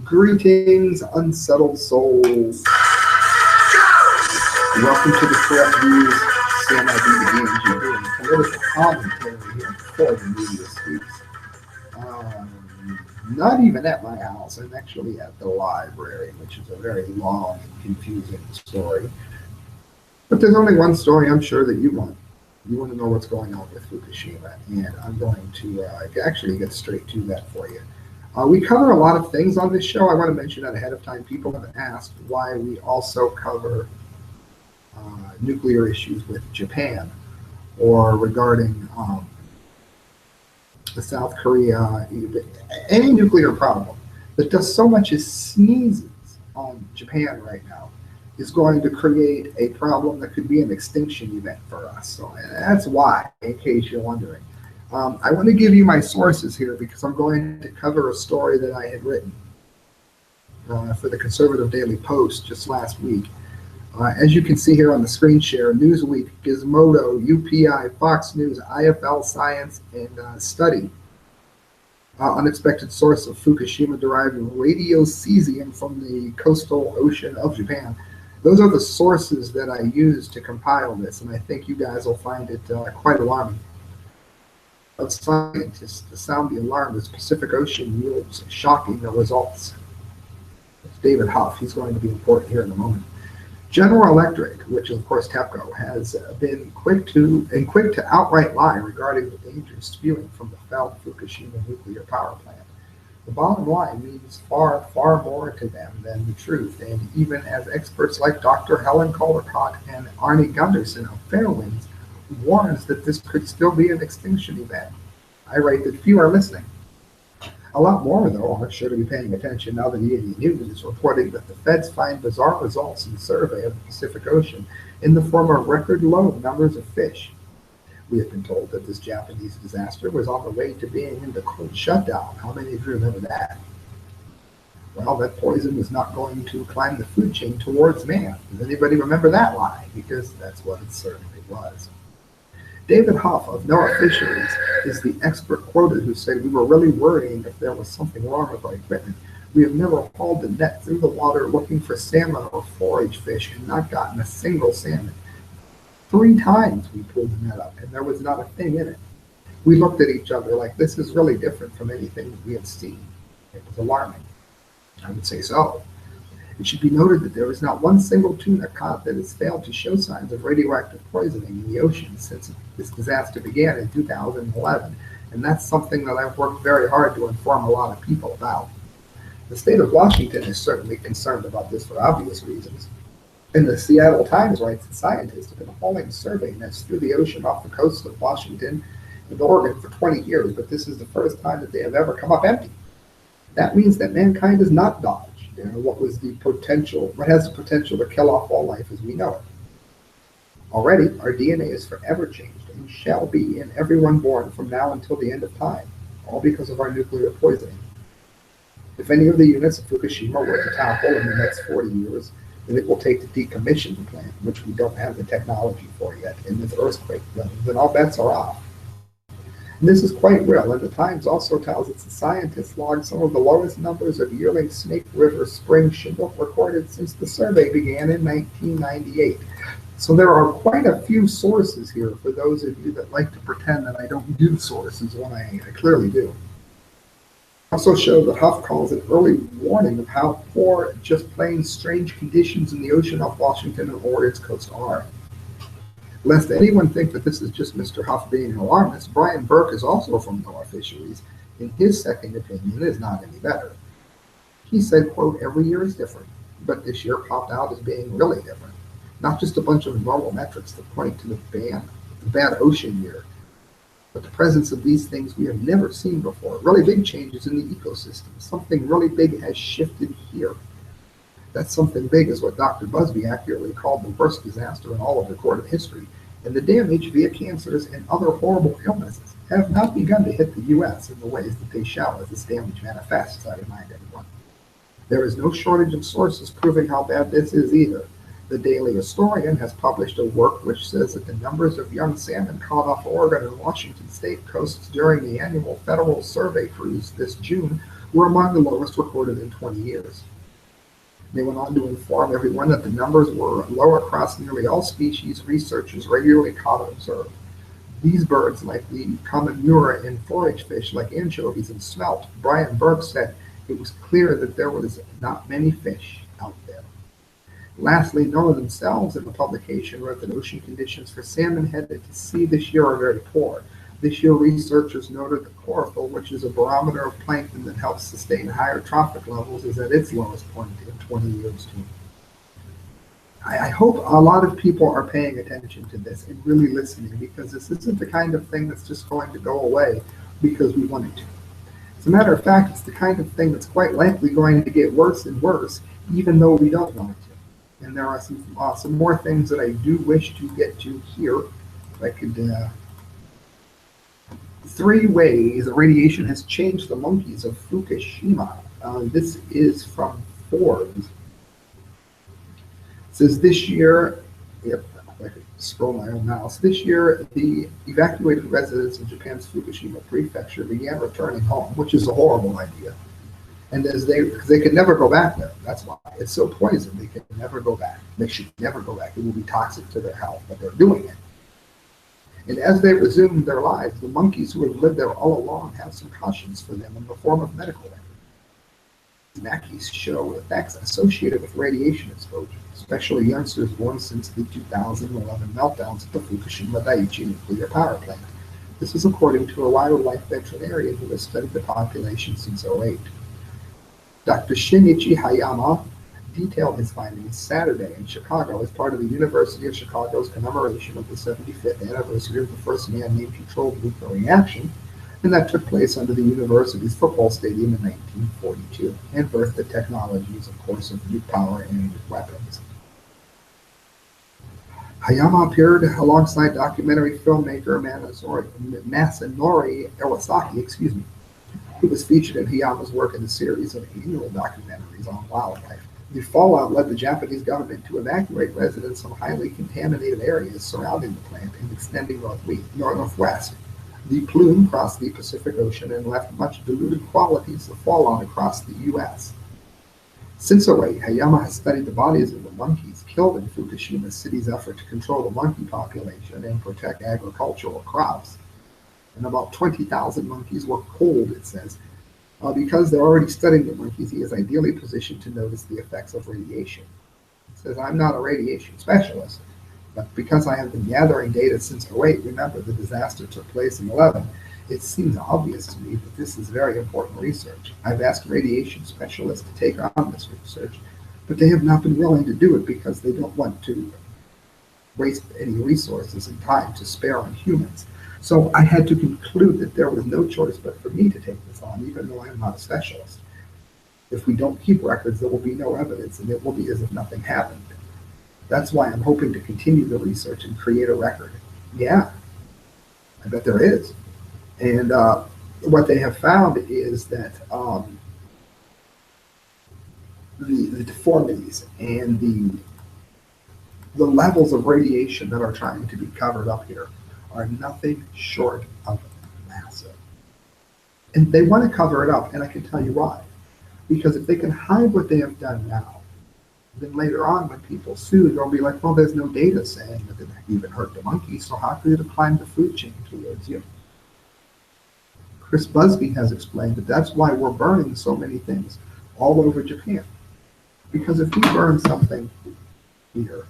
Greetings, unsettled souls. Welcome to the Correct Views CMIB Begins. You're doing political commentary here before the media speaks. Not even at my house. I'm actually at the library, which is a very long and confusing story. But there's only one story I'm sure that you want. You want to know what's going on with Fukushima, and I'm going to actually get straight to that for you. We cover a lot of things on this show. I want to mention that ahead of time. People have asked why we also cover nuclear issues with Japan, or regarding the South Korea, any nuclear problem that does so much as sneezes on Japan right now is going to create a problem that could be an extinction event for us. So that's why, in case you're wondering. I want to give you my sources here because I'm going to cover a story that I had written for the Conservative Daily Post just last week. As you can see here on the screen share, Newsweek, Gizmodo, UPI, Fox News, IFL Science, and Study. Unexpected source of Fukushima-derived radiocesium from the coastal ocean of Japan. Those are the sources that I used to compile this, and I think you guys will find it quite alarming. Of scientists to sound the alarm as Pacific Ocean yields shocking results. It's David Huff. He's going to be important here in a moment. General Electric, which is of course TEPCO, has been quick to outright lie regarding the dangers spewing from the failed Fukushima nuclear power plant. The bottom line means far, far more to them than the truth, and even as experts like Dr. Helen Caldicott and Arnie Gunderson of Fairwinds warns that this could still be an extinction event. I write that few are listening. A lot more, though, are sure to be paying attention now that the News is reporting that the feds find bizarre results in the survey of the Pacific Ocean in the form of record low numbers of fish. We have been told that this Japanese disaster was on the way to being in the cold shutdown. How many of you remember that? Well, that poison was not going to climb the food chain towards man. Does anybody remember that lie? Because that's what it certainly was. David Huff of NOAA Fisheries is the expert quoted who said, "We were really worrying if there was something wrong with our equipment. We have never hauled the net through the water looking for salmon or forage fish and not gotten a single salmon. 3 times we pulled the net up and there was not a thing in it. We looked at each other like this is really different from anything we had seen. It was alarming." I would say so. It should be noted that there is not one single tuna caught that has failed to show signs of radioactive poisoning in the ocean since this disaster began in 2011, and that's something that I've worked very hard to inform a lot of people about. The state of Washington is certainly concerned about this for obvious reasons. And the Seattle Times writes that scientists have been hauling survey nets through the ocean off the coast of Washington and Oregon for 20 years, but this is the first time that they have ever come up empty. That means that mankind is not dodged. What has the potential to kill off all life as we know it. Already, our DNA is forever changed and shall be in everyone born from now until the end of time, all because of our nuclear poisoning. If any of the units of Fukushima were to topple in the next 40 years, then it will take to decommission the plant, which we don't have the technology for yet, in this earthquake, then all bets are off. And this is quite real, and the Times also tells us that scientists logged some of the lowest numbers of yearling Snake River spring shingle recorded since the survey began in 1998. So there are quite a few sources here for those of you that like to pretend that I don't do sources when I clearly do. Also show that Huff calls an early warning of how poor, just plain strange conditions in the ocean off Washington and Oregon's coast are. Lest anyone think that this is just Mr. Huff being an alarmist, Brian Burke is also from NOAA Fisheries, and his second opinion is not any better. He said, quote, "Every year is different, but this year popped out as being really different. Not just a bunch of normal metrics that point to the bad ocean year, but the presence of these things we have never seen before. Really big changes in the ecosystem. Something really big has shifted here. That something big is what Dr. Busby accurately called the worst disaster in all of recorded history, and the damage via cancers and other horrible illnesses have not begun to hit the U.S. in the ways that they shall as this damage manifests, I remind everyone. There is no shortage of sources proving how bad this is either. The Daily Historian has published a work which says that the numbers of young salmon caught off Oregon and Washington state coasts during the annual federal survey cruise this June were among the lowest recorded in 20 years. They went on to inform everyone that the numbers were low across nearly all species researchers regularly caught and observed. These birds, like the common murre and forage fish like anchovies and smelt, Brian Burke said it was clear that there was not many fish out there. Lastly, NOAA themselves in the publication wrote that ocean conditions for salmon headed to sea this year are very poor. This year, researchers noted that chlorophyll, which is a barometer of plankton that helps sustain higher trophic levels, is at its lowest point in 20 years too. I hope a lot of people are paying attention to this and really listening, because this isn't the kind of thing that's just going to go away because we want it to. As a matter of fact, it's the kind of thing that's quite likely going to get worse and worse, even though we don't want it to. And there are some more things that I do wish to get to here. If I could, 3 ways radiation has changed the monkeys of Fukushima. This is from Forbes. It says this year, if I could scroll my own mouse, this year the evacuated residents of Japan's Fukushima prefecture began returning home, which is a horrible idea. And because they could never go back there. That's why. It's so poisoned, they can never go back. They should never go back. It will be toxic to their health, but they're doing it. And as they resume their lives, the monkeys who have lived there all along have some cautions for them in the form of medical records. Monkeys show effects associated with radiation exposure, especially youngsters born since the 2011 meltdowns at the Fukushima Daiichi nuclear power plant. This is according to a wildlife veterinarian who has studied the population since '08. Dr. Shinichi Hayama detailed his findings Saturday in Chicago as part of the University of Chicago's commemoration of the 75th anniversary of the first man-made controlled nuclear reaction, and that took place under the university's football stadium in 1942, and birthed the technologies, of course, of nuke power and weapons. Hayama appeared alongside documentary filmmaker Masanori Iwasaki, who was featured in Hayama's work in a series of annual documentaries on wildlife. The fallout led the Japanese government to evacuate residents from highly contaminated areas surrounding the plant and extending northwest. The plume crossed the Pacific Ocean and left much diluted qualities of fallout across the U.S. Since '08, Hayama has studied the bodies of the monkeys killed in Fukushima City's effort to control the monkey population and protect agricultural crops. And about 20,000 monkeys were culled, it says. Because they're already studying the monkeys, he is ideally positioned to notice the effects of radiation. It says, I'm not a radiation specialist, but because I have been gathering data since '08, remember the disaster took place in '11, it seems obvious to me that this is very important research. I've asked radiation specialists to take on this research, but they have not been willing to do it because they don't want to waste any resources and time to spare on humans. So I had to conclude that there was no choice but for me to take this on, even though I'm not a specialist. If we don't keep records, there will be no evidence, and it will be as if nothing happened. That's why I'm hoping to continue the research and create a record. Yeah, I bet there is. And what they have found is that the deformities and the levels of radiation that are trying to be covered up here are nothing short of massive. And they want to cover it up, and I can tell you why. Because if they can hide what they have done now, then later on when people sue, they'll be like, well, there's no data saying that it even hurt the monkeys, so how could it have climbed the food chain towards you? Chris Busby has explained that that's why we're burning so many things all over Japan. Because if we burn something here,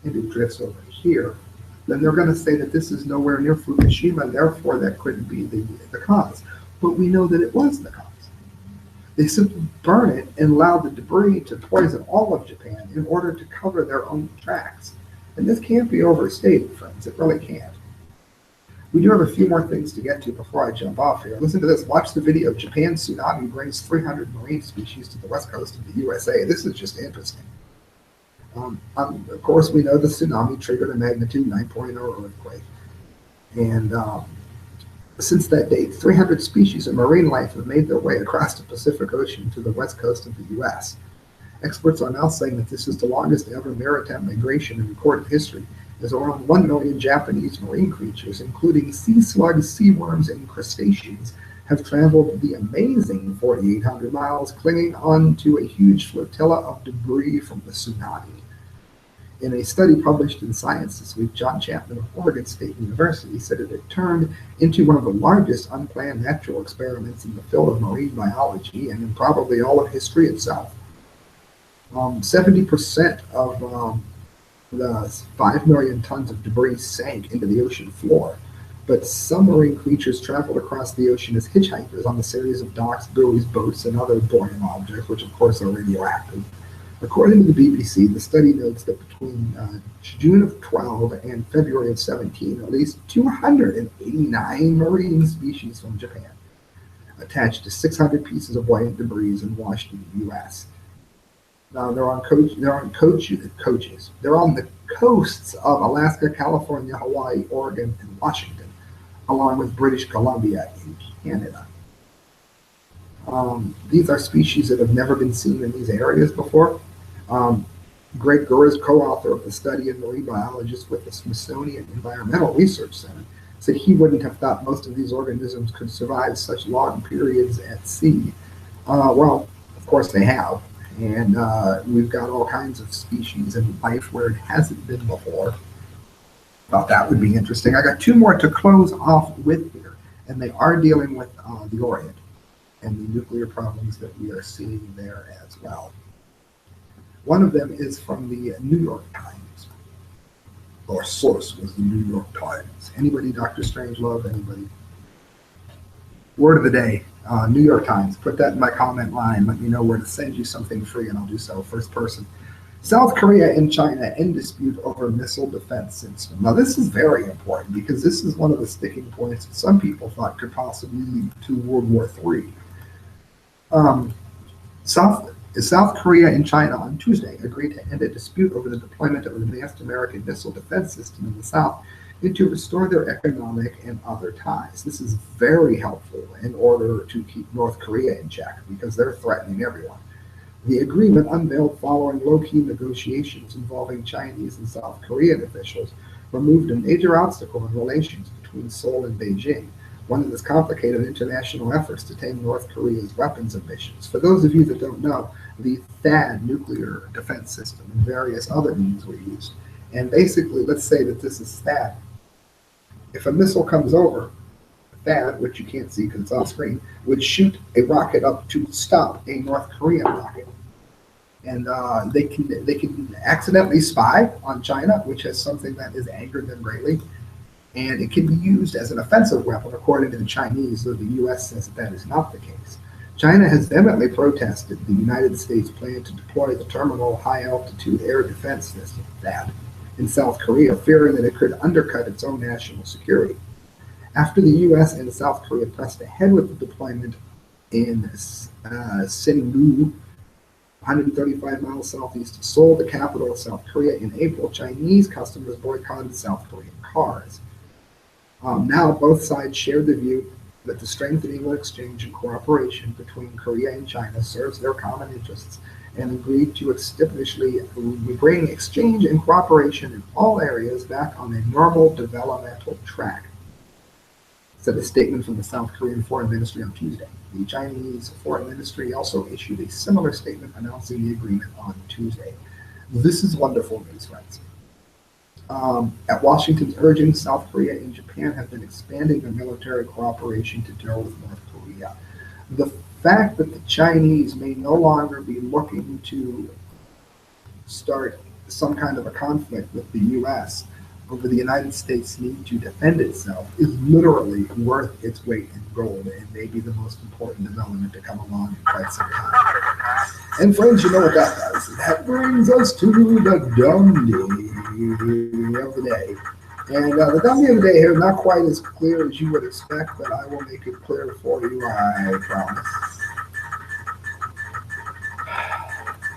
and it drifts over here, then they're going to say that this is nowhere near Fukushima, and therefore that couldn't be the cause. But we know that it was the cause. They simply burn it and allow the debris to poison all of Japan in order to cover their own tracks. And this can't be overstated, friends. It really can't. We do have a few more things to get to before I jump off here. Listen to this. Watch the video. Japan tsunami brings 300 marine species to the west coast of the USA. This is just interesting. Of course, we know the tsunami triggered a magnitude 9.0 earthquake. And since that date, 300 species of marine life have made their way across the Pacific Ocean to the west coast of the U.S. Experts are now saying that this is the longest ever maritime migration in recorded history, as around 1 million Japanese marine creatures, including sea slugs, sea worms, and crustaceans, have traveled the amazing 4,800 miles, clinging on to a huge flotilla of debris from the tsunami. In a study published in Science this week, John Chapman of Oregon State University said it had turned into one of the largest unplanned natural experiments in the field of marine biology and in probably all of history itself. 70% of the 5 million tons of debris sank into the ocean floor, but some marine creatures traveled across the ocean as hitchhikers on a series of docks, buoys, boats, and other buoyant objects, which of course are radioactive. According to the BBC, the study notes that between June of 12 and February of 17, at least 289 marine species from Japan attached to 600 pieces of buoyant debris and washed into the U.S. Now they're on the coasts of Alaska, California, Hawaii, Oregon, and Washington, along with British Columbia and Canada. These are species that have never been seen in these areas before. Greg Gurr, co-author of the study and marine biologist with the Smithsonian Environmental Research Center, said he wouldn't have thought most of these organisms could survive such long periods at sea. Well, of course they have. And we've got all kinds of species in life where it hasn't been before. Thought that would be interesting. I got two more to close off with here, and they are dealing with the Orient and the nuclear problems that we are seeing there as well. One of them is from the New York Times. Our source was the New York Times. Anybody Dr. Strangelove? Anybody? Word of the day, New York Times. Put that in my comment line. Let me know where to send you something free, and I'll do so first person. South Korea and China in dispute over missile defense system. Now, this is very important because this is one of the sticking points that some people thought could possibly lead to World War III. South Korea and China on Tuesday agreed to end a dispute over the deployment of an advanced American missile defense system in the South and to restore their economic and other ties. This is very helpful in order to keep North Korea in check because they're threatening everyone. The agreement, unveiled following low-key negotiations involving Chinese and South Korean officials, removed a major obstacle in relations between Seoul and Beijing, one of the complicated international efforts to tame North Korea's weapons ambitions. For those of you that don't know, the THAAD nuclear defense system and various other means were used. And basically, let's say that this is THAAD. If a missile comes over, THAAD, which you can't see because it's off screen, would shoot a rocket up to stop a North Korean rocket. And they can accidentally spy on China, which is something that has angered them greatly. And it can be used as an offensive weapon, according to the Chinese, though the U.S. says that is not the case. China has vehemently protested the United States' plan to deploy the Terminal High Altitude Air Defense System, THAAD, in South Korea, fearing that it could undercut its own national security. After the U.S. and South Korea pressed ahead with the deployment in Singdu, 135 miles southeast of Seoul, the capital of South Korea, in April, Chinese customers boycotted South Korean cars. Now, both sides shared the view that the strengthening of exchange and cooperation between Korea and China serves their common interests and agreed to expeditiously bring exchange and cooperation in all areas back on a normal developmental track, said a statement from the South Korean Foreign Ministry on Tuesday. The Chinese Foreign Ministry also issued a similar statement announcing the agreement on Tuesday. This is wonderful news, friends. At Washington's urging, South Korea and Japan have been expanding their military cooperation to deal with North Korea. The fact that the Chinese may no longer be looking to start some kind of a conflict with the U.S. over the United States' need to defend itself is literally worth its weight in gold and maybe the most important development to come along in quite some time. And friends, you know what that does. That brings us to the dummy of the day. And the dummy of the day here is not quite as clear as you would expect, but I will make it clear for you, I promise.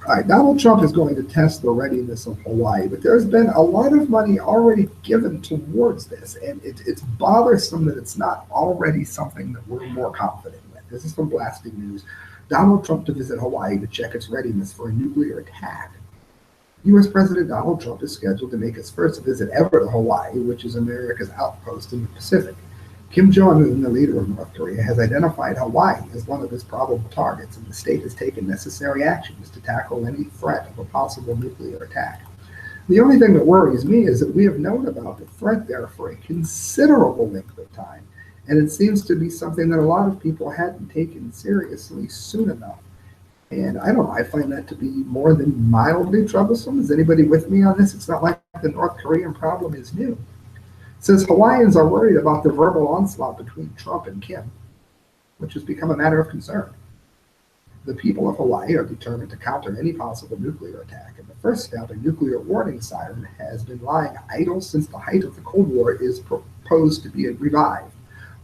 All right, Donald Trump is going to test the readiness of Hawaii, but there's been a lot of money already given towards this, and it's bothersome that it's not already something that we're more confident with. This is from Blasting News. Donald Trump to visit Hawaii to check its readiness for a nuclear attack. U.S. President Donald Trump is scheduled to make his first visit ever to Hawaii, which is America's outpost in the Pacific. Kim Jong-un, the leader of North Korea, has identified Hawaii as one of his probable targets, and the state has taken necessary actions to tackle any threat of a possible nuclear attack. The only thing that worries me is that we have known about the threat there for a considerable length of time, and it seems to be something that a lot of people hadn't taken seriously soon enough. And I don't know, I find that to be more than mildly troublesome. Is anybody with me on this? It's not like the North Korean problem is new. It says Hawaiians are worried about the verbal onslaught between Trump and Kim, which has become a matter of concern. The people of Hawaii are determined to counter any possible nuclear attack, and the first step, a nuclear warning siren, has been lying idle since the height of the Cold War is proposed to be revived.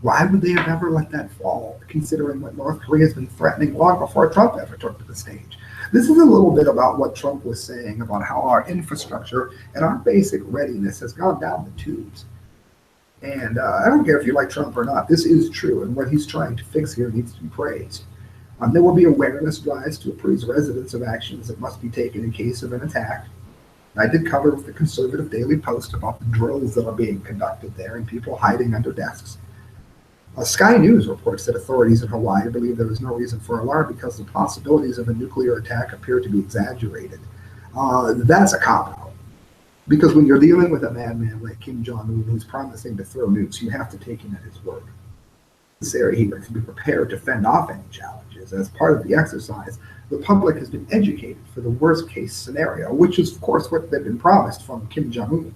Why would they have ever let that fall, considering what North Korea has been threatening long before Trump ever took to the stage? This is a little bit about what Trump was saying about how our infrastructure and our basic readiness has gone down the tubes. And I don't care if you like Trump or not, this is true, and what he's trying to fix here needs to be praised. There will be awareness drives to apprise residents of actions that must be taken in case of an attack. I did cover with the conservative Daily Post about the drills that are being conducted there and people hiding under desks. Sky News reports that authorities in Hawaii believe there is no reason for alarm because the possibilities of a nuclear attack appear to be exaggerated. That's a cop-out. Because when you're dealing with a madman like Kim Jong-un who's promising to throw nukes, you have to take him at his word. Necessary here to be prepared to fend off any challenges. As part of the exercise, the public has been educated for the worst-case scenario, which is, of course, what they've been promised from Kim Jong-un.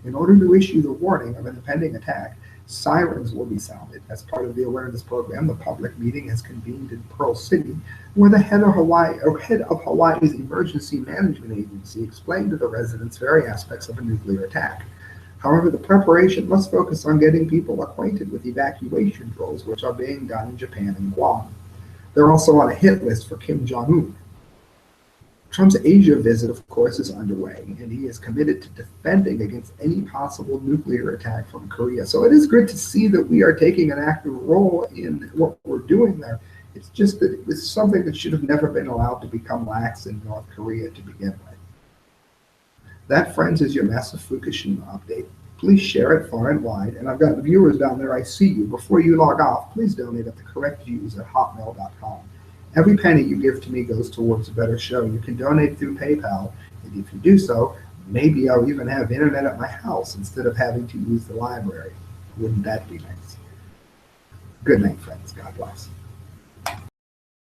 In order to issue the warning of an impending attack, sirens will be sounded. As part of the awareness program, the public meeting has convened in Pearl City, where the head of Hawaii's emergency management agency explained to the residents various aspects of a nuclear attack. However, the preparation must focus on getting people acquainted with evacuation drills, which are being done in Japan and Guam. They're also on a hit list for Kim Jong-un. Trump's Asia visit, of course, is underway, and he is committed to defending against any possible nuclear attack from Korea. So it is good to see that we are taking an active role in what we're doing there. It's just that it was something that should have never been allowed to become lax in North Korea to begin with. That, friends, is your massive Fukushima update. Please share it far and wide, and I've got the viewers down there. I see you. Before you log off, please donate at thecorrectviews@hotmail.com. Every penny you give to me goes towards a better show. You can donate through PayPal, and if you do so, maybe I'll even have internet at my house instead of having to use the library. Wouldn't that be nice? Good night, friends. God bless.